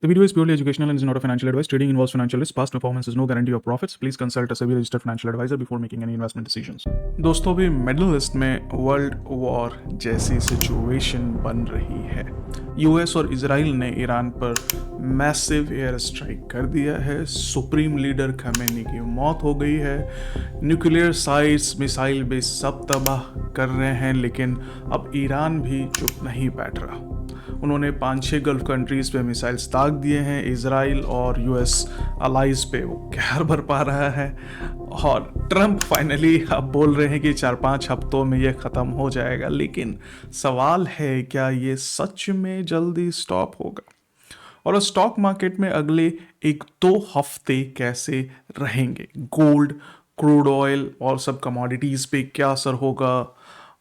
The video is purely educational and is not a financial advice. Trading involves financial risk. Past performance is no guarantee of profits. Please consult a SEBI registered financial advisor before making any investment decisions. दोस्तों अभी middle east में world war जैसी situation बन रही है। US और Israel ने Iran पर मैसिव एयर स्ट्राइक कर दिया है। सुप्रीम लीडर खमेनी की मौत हो गई है। न्यूक्लियर साइट्स, मिसाइल बेस सब तबाह कर रहे हैं, लेकिन अब ईरान भी चुप नहीं बैठ रहा। उन्होंने 5-6 गल्फ कंट्रीज़ पे मिसाइल्स दाग दिए हैं। इजराइल और यूएस अलाइज पे वो कहर बरपा रहा है और ट्रंप फाइनली अब बोल रहे हैं कि 4-5 हफ्तों में ये ख़त्म हो जाएगा। लेकिन सवाल है, क्या ये सच में जल्दी स्टॉप होगा? और स्टॉक मार्केट में अगले 1-2 हफ्ते कैसे रहेंगे? गोल्ड, क्रूड ऑयल और सब कमोडिटीज़ पे क्या असर होगा?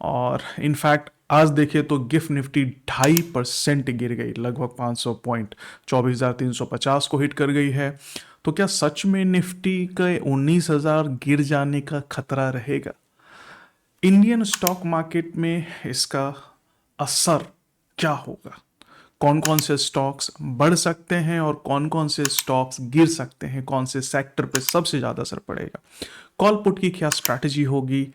और इनफैक्ट आज देखें तो गिफ्ट निफ्टी 2.5% गिर गई, लगभग 500 पॉइंट 24,350 को हिट कर गई है। तो क्या सच में निफ्टी के 19,000 गिर जाने का खतरा रहेगा? इंडियन स्टॉक मार्केट में इसका असर क्या होगा? कौन कौन से स्टॉक्स बढ़ सकते हैं और कौन कौन से स्टॉक्स गिर सकते हैं? कौन से सेक्टर पे सबसे ज़्यादा असर पड़ेगा? कॉल पुट की क्या स्ट्रैटेजी होगी?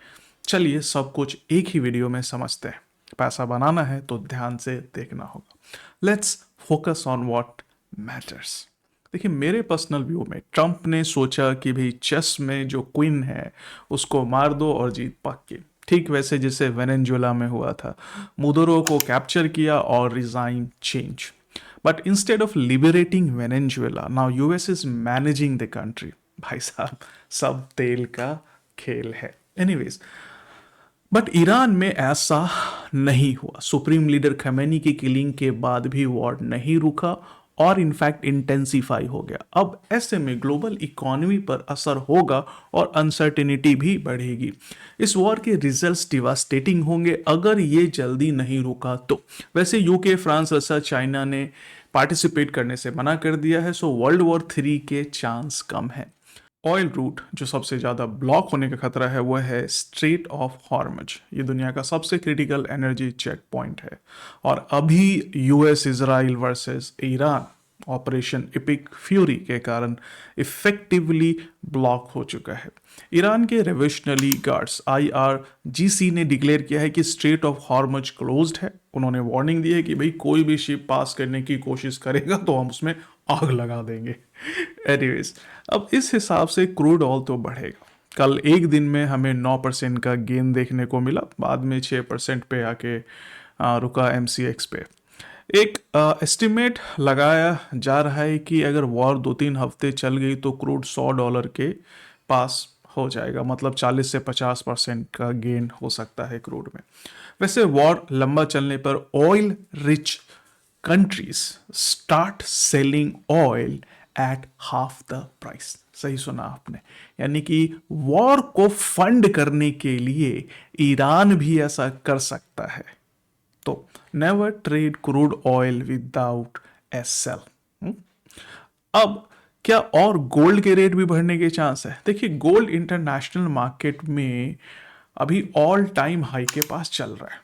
चलिए सब कुछ एक ही वीडियो में समझते हैं। पैसा बनाना है तो ध्यान से देखना होगा। Let's focus on what matters. देखिए, मेरे पर्सनल व्यू में ट्रंप ने सोचा कि भाई चेस में जो क्वीन है उसको मार दो और जीत पक्की। ठीक वैसे जैसे वेनेजुएला में हुआ था, मुदुरो को कैप्चर किया और resign change. But instead of liberating Venezuela, now US is managing the country. भाई साहब, सब तेल का खेल है। एनीवेज, बट ईरान में ऐसा नहीं हुआ। सुप्रीम लीडर खमेनी की किलिंग के बाद भी वॉर नहीं रुका और इनफैक्ट इंटेंसिफाई हो गया। अब ऐसे में ग्लोबल इकोनॉमी पर असर होगा और अनसर्टेनिटी भी बढ़ेगी। इस वॉर के रिजल्ट्स डिवास्टेटिंग होंगे अगर ये जल्दी नहीं रुका तो। वैसे यूके, फ्रांस, रशिया, चाइना ने पार्टिसिपेट करने से मना कर दिया है, सो वर्ल्ड वॉर 3 के चांस कम है। ऑयल रूट जो सबसे ज़्यादा ब्लॉक होने का खतरा है वो है स्ट्रेट ऑफ हॉर्मज। ये दुनिया का सबसे क्रिटिकल एनर्जी चेक पॉइंट है और अभी US Israel versus Iran operation EPIC fury के कारण इफेक्टिवली ब्लॉक हो चुका है। ईरान के रेवोल्यूशनरी गार्ड्स IRGC ने डिक्लेयर किया है कि स्ट्रेट ऑफ हॉर्मज क्लोज्ड है। उन्होंने वार्निंग दी है कि भाई कोई भी शिप पास करने की कोशिश करेगा तो हम उसमें आग लगा देंगे। एनीवेज, अब इस हिसाब से क्रूड ऑयल तो बढ़ेगा। कल एक दिन में हमें 9% का गेन देखने को मिला, बाद में 6% पे आके रुका MCX पे। एक एस्टिमेट लगाया जा रहा है कि अगर वॉर 2-3 हफ्ते चल गई तो क्रूड $100 के पास हो जाएगा, मतलब 40 से 50% का गेन हो सकता है क्रूड में। वैसे वॉर लंबा चलने पर oil rich countries start selling oil at half the price. सही सुना आपने, यानी कि वॉर को फंड करने के लिए ईरान भी ऐसा कर सकता है। तो never trade crude oil without SL। अब क्या और गोल्ड के रेट भी बढ़ने के चांस है? देखिए, गोल्ड इंटरनेशनल मार्केट में अभी ऑल टाइम हाई के पास चल रहा है,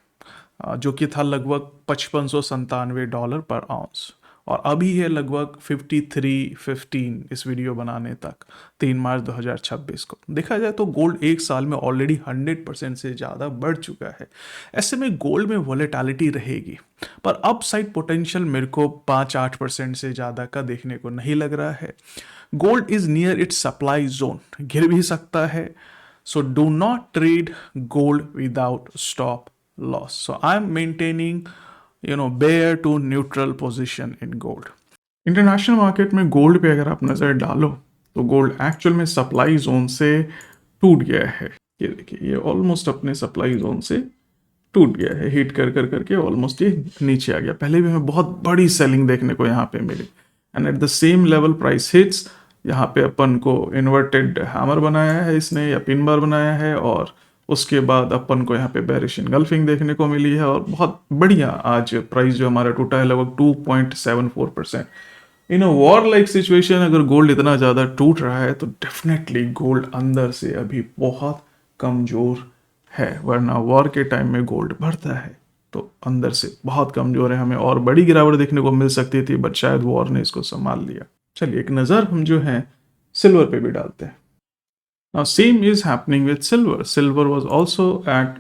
जो कि था लगभग $5597 पर आउंस और अभी है लगभग 5315 इस वीडियो बनाने तक, 3 मार्च 2026 को। देखा जाए तो गोल्ड एक साल में ऑलरेडी 100% से ज़्यादा बढ़ चुका है। ऐसे में गोल्ड में वॉलेटिलिटी रहेगी, पर अपसाइड पोटेंशियल मेरे को 5-8% से ज़्यादा का देखने को नहीं लग रहा है। Gold is near its supply zone, गिर भी सकता है। So do not trade gold without stop loss. So I am maintaining bear to neutral position in gold. International market में गोल्ड पे अगर आप नज़र डालो तो गोल्ड एक्चुअल में सप्लाई जोन से टूट गया है। ये देखिए, ये ऑलमोस्ट अपने सप्लाई जोन से टूट गया है, हिट कर कर करके ऑलमोस्ट ये नीचे आ गया। पहले भी हमें बहुत बड़ी सेलिंग देखने को यहाँ पे मिली and at the same level price hits. यहाँ पे अपन को इन्वर्टेड हैमर बनाया है इसने या पिन बार बनाया है और उसके बाद अपन को यहाँ पे बेरिश इनगल्फिंग देखने को मिली है और बहुत बढ़िया आज प्राइस जो हमारा टूटा है लगभग 2.74%। इन अ वॉर लाइक सिचुएशन अगर गोल्ड इतना ज़्यादा टूट रहा है तो डेफिनेटली गोल्ड अंदर से अभी बहुत कमज़ोर है, वरना वॉर के टाइम में गोल्ड बढ़ता है। तो अंदर से बहुत कमजोर है, हमें और बड़ी गिरावट देखने को मिल सकती थी, बट शायद वॉर ने इसको संभाल लिया। चलिए एक नज़र हम जो है सिल्वर पे भी डालते हैं। Now same is happening with silver. Silver was also at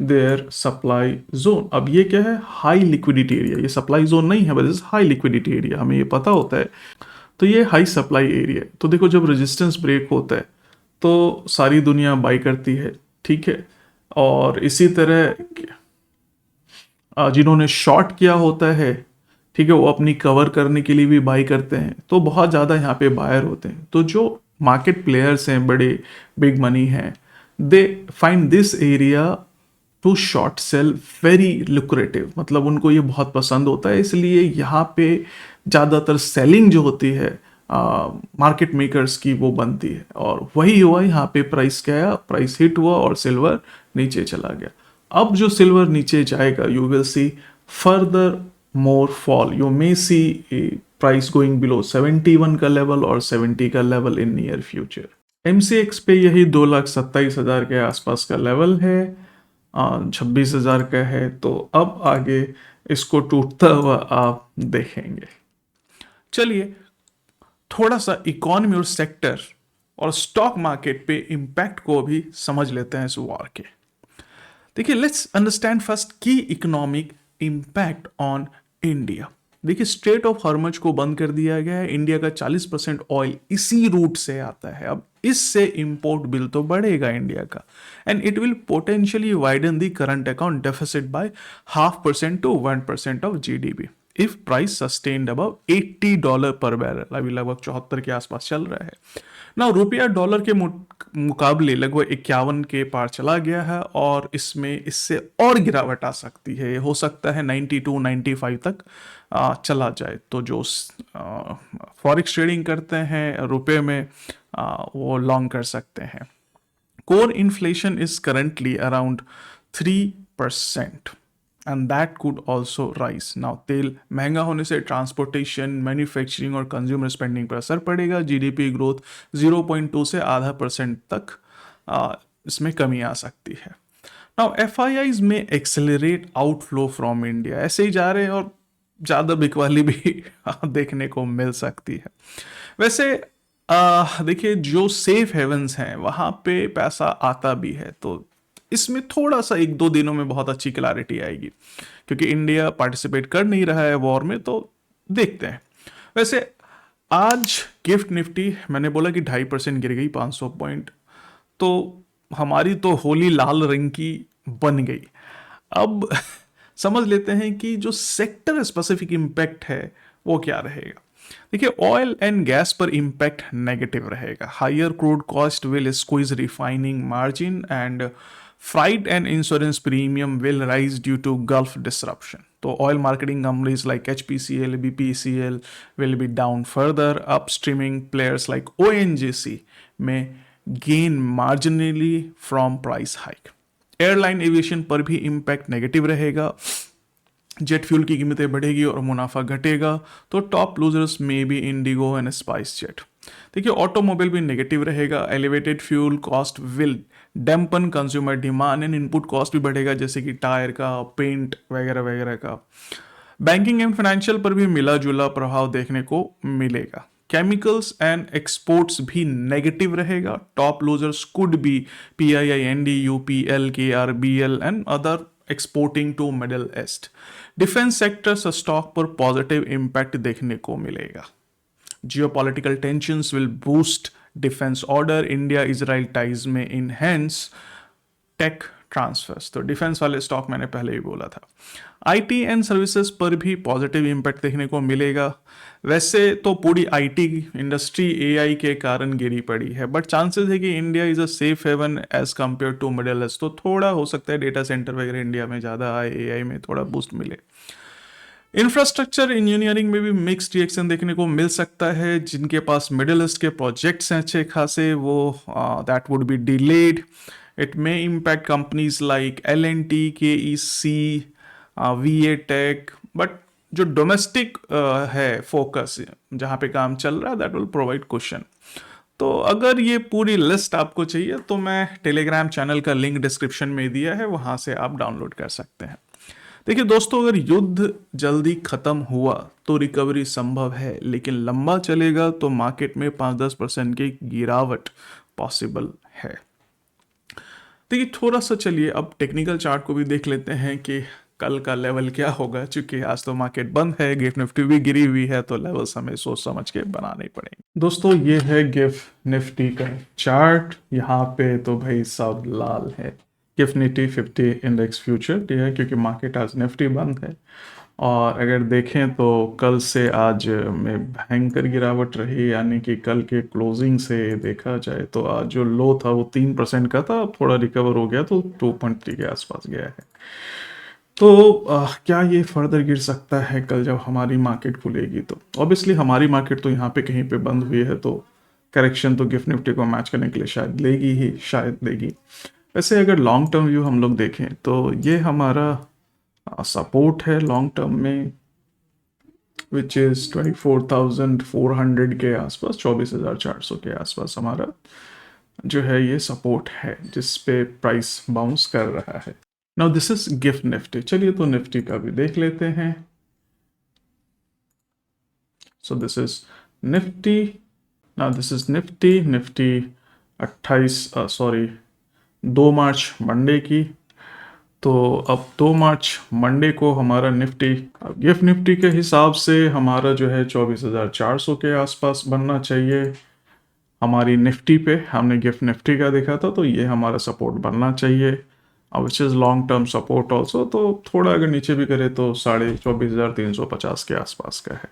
their supply zone. अब ये क्या है, हाई लिक्विडिटी एरिया। ये सप्लाई जोन नहीं है, but is high liquidity area, हमें ये पता होता है। तो ये हाई सप्लाई एरिया है। तो देखो जब रेजिस्टेंस ब्रेक होता है तो सारी दुनिया बाई करती है, ठीक है। और इसी तरह जिन्होंने शॉर्ट किया होता है, ठीक है, वो अपनी कवर करने के लिए भी बाई करते हैं। तो बहुत ज़्यादा यहाँ पे बायर होते हैं। तो जो मार्केट प्लेयर्स हैं, बड़े बिग मनी हैं, they find this area to short sell very lucrative. मतलब उनको ये बहुत पसंद होता है, इसलिए यहाँ पे ज़्यादातर सेलिंग जो होती है मार्केट मेकर्स की वो बनती है। और वही हुआ यहाँ पे, प्राइस क्या है, प्राइस हिट हुआ और सिल्वर नीचे चला गया। अब जो सिल्वर नीचे जाएगा, you will see further more fall. You may see price going below 71 का लेवल और 70 का level in near future. MCX पे यही 2,27,000 के आसपास का लेवल है, 26,000 का है। तो अब आगे इसको टूटता हुआ आप देखेंगे। चलिए थोड़ा सा इकोनॉमी और सेक्टर और स्टॉक मार्केट पे इम्पैक्ट को भी समझ लेते हैं इस वॉर के। देखिए लेट्स अंडरस्टैंड फर्स्ट की इकोनॉमिक इम्पैक्ट ऑन इंडिया। देखिए स्ट्रेट ऑफ हॉर्मुज को बंद कर दिया गया है। इंडिया का 40% ऑयल इसी रूट से आता है। अब इससे इंपोर्ट बिल तो बढ़ेगा इंडिया का, and it will potentially widen the current account deficit by 0.5% to 1% of GDP if price sustained above $80 पर बैरल। अभी लगभग 74 के आसपास चल रहा है ना। रुपया डॉलर के मुकाबले लगभग 51 के पार चला गया है, और इसमें इससे और गिरावट आ सकती है। हो सकता है 92 95 तक चला जाए। तो जो फॉरेक्स ट्रेडिंग करते हैं रुपए में, वो लॉन्ग कर सकते हैं। Core inflation is currently around 3%, and that could also rise. Now तेल महंगा होने से ट्रांसपोर्टेशन, मैन्युफैक्चरिंग और कंज्यूमर स्पेंडिंग पर असर पड़ेगा। GDP ग्रोथ 0.2 से 0.5% तक इसमें कमी आ सकती है। नाउ FIIs में एक्सेलरेट आउटफ्लो फ्रॉम इंडिया, ऐसे ही जा रहे हैं और ज़्यादा बिकवाली भी देखने को मिल सकती है। वैसे देखिए जो सेफ हेवन्स हैं वहाँ पे पैसा आता भी है, तो इसमें थोड़ा सा 1-2 दिनों में बहुत अच्छी क्लैरिटी आएगी, क्योंकि इंडिया पार्टिसिपेट कर नहीं रहा है वॉर में। तो देखते हैं। वैसे आज गिफ्ट निफ्टी मैंने बोला कि 2.5% गिर गई, 500 पॉइंट। तो हमारी तो होली लाल रंग की बन गई। अब समझ लेते हैं कि जो सेक्टर स्पेसिफिक इम्पैक्ट है वो क्या रहेगा। देखिए ऑयल एंड गैस पर इम्पैक्ट नेगेटिव रहेगा। Higher crude cost will squeeze refining margin, and freight and insurance premium will rise due to gulf disruption. तो oil marketing companies like HPCL, BPCL will be down further. Upstreaming players like ONGC में gain marginally from price hike. Airline aviation पर भी impact negative रहेगा। Jet fuel की कीमतें बढ़ेगी और मुनाफा घटेगा। तो टॉप लूजर्स में भी इंडिगो एंड स्पाइस जेट। देखिए ऑटोमोबाइल भी नेगेटिव रहेगा। Elevated fuel cost will dampen consumer demand, and input cost भी बढ़ेगा, जैसे कि टायर का, पेंट वगैरह वगैरह का। बैंकिंग एंड फाइनेंशियल पर भी मिला जुला प्रभाव देखने को मिलेगा। केमिकल्स एंड एक्सपोर्ट्स भी नेगेटिव रहेगा। Top losers could be PII, NDU, PL, KRBL and other exporting to middle east. Defence sectors stock पर पॉजिटिव इम्पैक्ट देखने को मिलेगा। Geopolitical tensions will boost defence order. India Israel ties में enhance tech transfers. तो defence वाले stock मैंने पहले ही बोला था। IT एंड सर्विसेज पर भी पॉजिटिव इम्पैक्ट देखने को मिलेगा। वैसे तो पूरी IT इंडस्ट्री AI के कारण गिरी पड़ी है, बट चांसेस है कि India is a safe haven as compare to middle east. तो थोड़ा हो सकता है डेटा सेंटर वगैरह इंडिया में ज़्यादा आए, AI में थोड़ा बूस्ट मिले। इंफ्रास्ट्रक्चर इंजीनियरिंग में भी मिक्स्ड रिएक्शन देखने को मिल सकता है। जिनके पास मिडिल ईस्ट के प्रोजेक्ट्स हैं अच्छे खासे, वो that would be delayed. It may impact companies like L&T, KEC, VA tech, but जो डोमेस्टिक है फोकस जहाँ पे काम चल रहा है, दैट विल प्रोवाइड क्वेश्चन। तो अगर ये पूरी लिस्ट आपको चाहिए तो मैं टेलीग्राम चैनल का लिंक डिस्क्रिप्शन में दिया है, वहाँ से आप डाउनलोड कर सकते हैं। देखिए दोस्तों, अगर युद्ध जल्दी खत्म हुआ तो रिकवरी संभव है, लेकिन लंबा चलेगा तो मार्केट में 5-10% की गिरावट पॉसिबल है। देखिए थोड़ा सा चलिए अब टेक्निकल चार्ट को भी देख लेते हैं कि कल का लेवल क्या होगा। चूंकि आज तो मार्केट बंद है, गिफ्ट निफ्टी भी गिरी हुई है, तो लेवल्स हमें सोच समझ के बनाने पड़ेंगे। दोस्तों ये है गिफ्ट निफ्टी का चार्ट। यहाँ पे तो भाई सब लाल है। गिफ्ट निफ्टी 50 इंडेक्स फ्यूचर ये है, क्योंकि मार्केट आज निफ्टी बंद है। और अगर देखें तो कल से आज में भयंकर गिरावट रही, यानी कि कल के क्लोजिंग से देखा जाए तो आज जो लो था वो 3% का था, अब थोड़ा रिकवर हो गया तो 2.3 के आसपास गया है। तो क्या ये फर्दर गिर सकता है कल जब हमारी मार्केट खुलेगी? तो ऑब्वियसली हमारी मार्केट तो यहाँ पे कहीं पे बंद हुई है, तो करेक्शन तो गिफ्ट निफ्टी को मैच करने के लिए शायद लेगी ही, शायद लेगी। वैसे अगर लॉन्ग टर्म व्यू हम लोग देखें तो ये हमारा सपोर्ट है लॉन्ग टर्म में, विच इज 24,400 के आसपास, 24,400 के आसपास हमारा जो है ये सपोर्ट है, जिस पे प्राइस बाउंस कर रहा है। Now this is gift Nifty. चलिए तो निफ्टी का भी देख लेते हैं। So this is Nifty. Now this is Nifty. Nifty 2 March Monday की। तो अब 2 मार्च मंडे को हमारा निफ्टी, गिफ्ट निफ्टी के हिसाब से हमारा जो है 24,400 के आसपास बनना चाहिए। हमारी निफ्टी पे हमने गिफ्ट निफ्टी का देखा था, तो ये हमारा सपोर्ट बनना चाहिए, which is long term support also. तो थोड़ा अगर नीचे भी करे तो 24,350 के आसपास का है,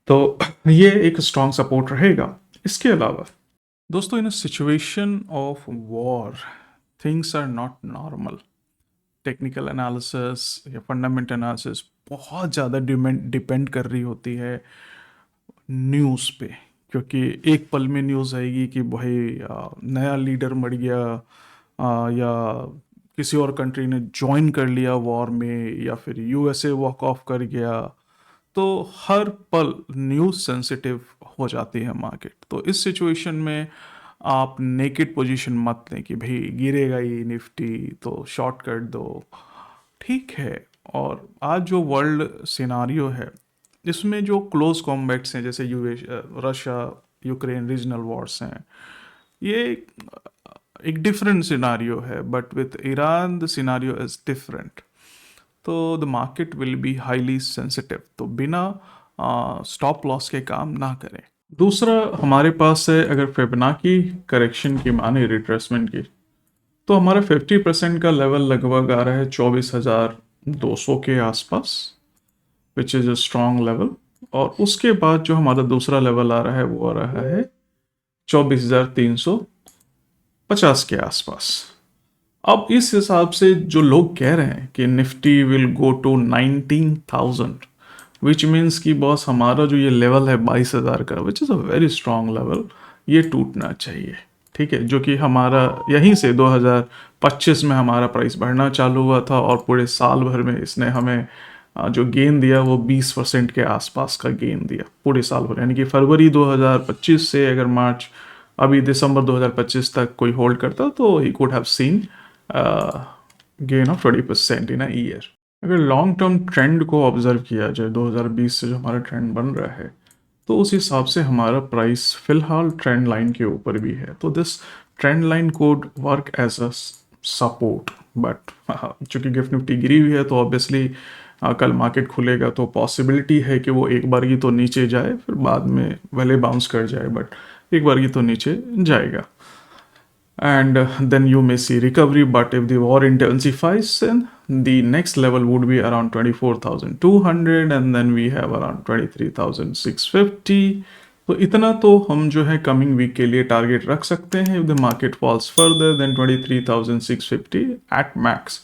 तो ये एक स्ट्रॉन्ग सपोर्ट रहेगा। इसके अलावा दोस्तों, in a situation of war things are not normal. Technical analysis या फंडामेंटल एनालिसिस बहुत ज़्यादा डिपेंड कर रही होती है न्यूज़ पे, क्योंकि एक पल में न्यूज़ आएगी कि भाई नया लीडर मर गया, या किसी और कंट्री ने ज्वाइन कर लिया वॉर में, या फिर यूएसए वॉक ऑफ कर गया। तो हर पल न्यूज़ सेंसिटिव हो जाती है मार्केट। तो इस सिचुएशन में आप नेकेड पोजीशन मत लें कि भाई गिरेगा ही निफ्टी तो शॉर्ट कर दो, ठीक है। और आज जो वर्ल्ड सिनारियो है, इसमें जो क्लोज कॉम्बैट्स हैं, जैसे US, Russia Ukraine regional wars हैं, ये एक डिफरेंट सिनारियो है, but with Iran the scenario is different. तो the market will be highly sensitive, तो बिना स्टॉप लॉस के काम ना करें। दूसरा हमारे पास है, अगर फिबोनाची करेक्शन की माने रिट्रेसमेंट की, तो हमारा 50% का लेवल लगभग आ रहा है 24,200 के आसपास, विच इज़ अ स्ट्रॉन्ग लेवल। और उसके बाद जो हमारा दूसरा लेवल आ रहा है वो आ रहा है 24,350 के आसपास। अब इस हिसाब से जो लोग कह रहे हैं कि Nifty will go to 19,000, which means कि बॉस हमारा जो ये लेवल है 22,000 का, which is a very strong level, ये टूटना चाहिए, ठीक है। जो कि हमारा यहीं से 2025 में हमारा प्राइस बढ़ना चालू हुआ था, और पूरे साल भर में इसने हमें जो गेन दिया वो 20% के आसपास का गेन दिया पूरे साल भर। यानी कि फरवरी 2025 से अगर मार्च अभी दिसंबर 2025 तक कोई होल्ड करता तो he could have seen gain of 20% in a year. अगर लॉन्ग टर्म ट्रेंड को ऑब्जर्व किया जाए 2020 से जो हमारा ट्रेंड बन रहा है, तो उस हिसाब से हमारा प्राइस फिलहाल ट्रेंड लाइन के ऊपर भी है। तो this trend line could work as a support, but चूंकि गिफ्ट निफ्टी गिरी हुई है तो ऑब्वियसली कल मार्केट खुलेगा तो पॉसिबिलिटी है कि वो एक बार ही तो नीचे जाए, फिर बाद में भले बाउंस कर जाए, बट एक बार ही तो नीचे जाएगा। And then you may see recovery, but if the war intensifies, then the next level would be around 24,200, and then we have around 23,650. तो इतना तो हम जो है कमिंग वीक के लिए टारगेट रख सकते हैं। If the market falls further then 23,650 at max,